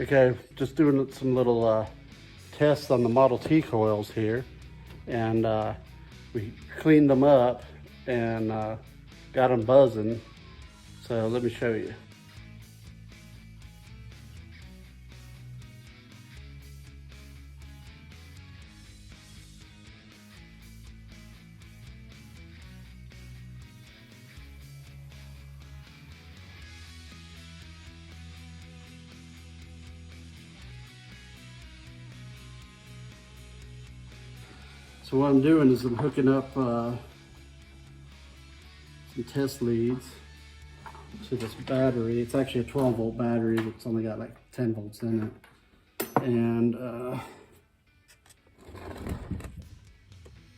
Okay, just doing some little tests on the Model T coils here, and we cleaned them up and got them buzzing. So let me show you. So what I'm doing is I'm hooking up some test leads to this battery. It's actually a 12 volt battery that's only got like 10 volts in it. And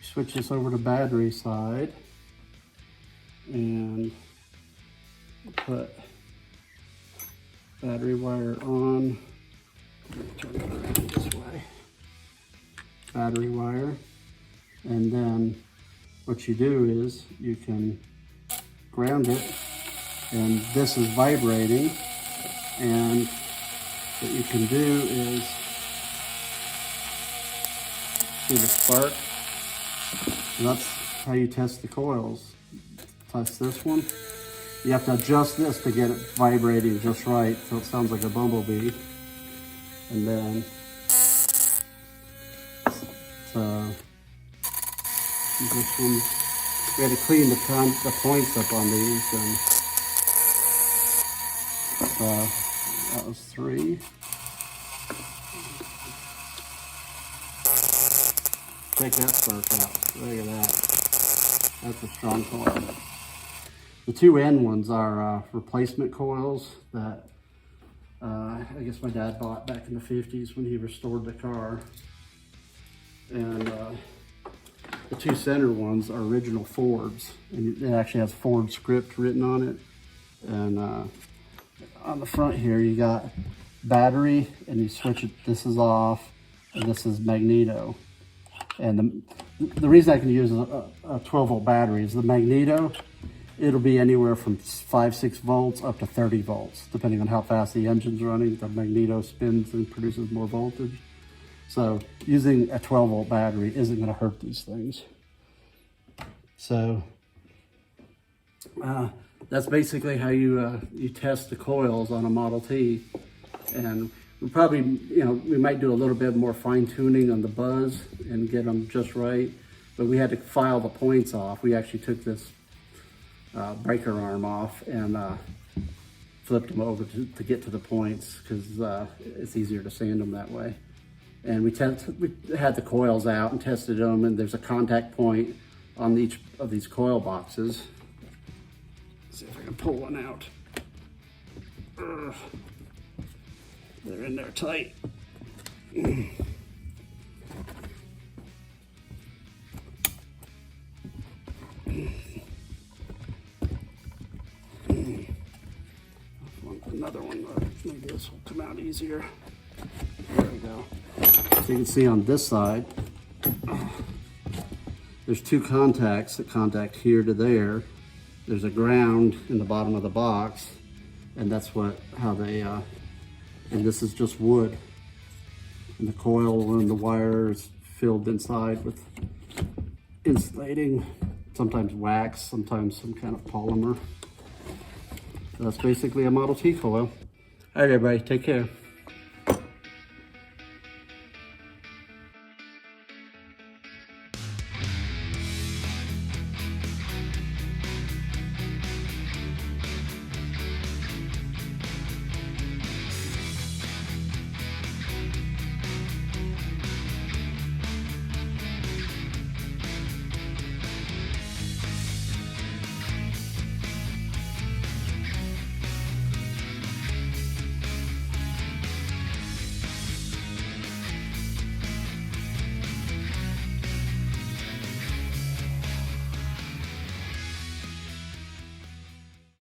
switch this over to battery side and put battery wire on. Turn it around this way. Battery wire. And then what you do is you can ground it, and this is vibrating, and what you can do is see the spark. And that's how you test the coils. Test this one. You have to adjust this to get it vibrating just right so it sounds like a bumblebee. And then this one, we had to clean the points up on these, and that was 3. Take that spark out. Look at that. That's a strong coil. The 2 end ones are replacement coils that I guess my dad bought back in the 50s when he restored the car. And the 2 center ones are original Fords, and it actually has Ford script written on it. And on the front here, you got battery, and you switch it. This is off, and this is magneto. And the reason I can use a 12 volt battery is the magneto, it'll be anywhere from 5-6 volts up to 30 volts, depending on how fast the engine's running. The magneto spins and produces more voltage. So using a 12 volt battery isn't going to hurt these things. So that's basically how you test the coils on a Model T. And we probably, we might do a little bit more fine tuning on the buzz and get them just right. But we had to file the points off. We actually took this breaker arm off and flipped them over to get to the points, because it's easier to sand them that way. And we had the coils out and tested them, and there's a contact point on each of these coil boxes. Let's see if I can pull one out. Ugh. They're in there tight. Another one, maybe this will come out easier. There we go. So you can see on this side, there's 2 contacts that contact here to there. There's a ground in the bottom of the box, and that's how they, and this is just wood. And the coil and the wire is filled inside with insulating, sometimes wax, sometimes some kind of polymer. So that's basically a Model T coil. All right, everybody, take care.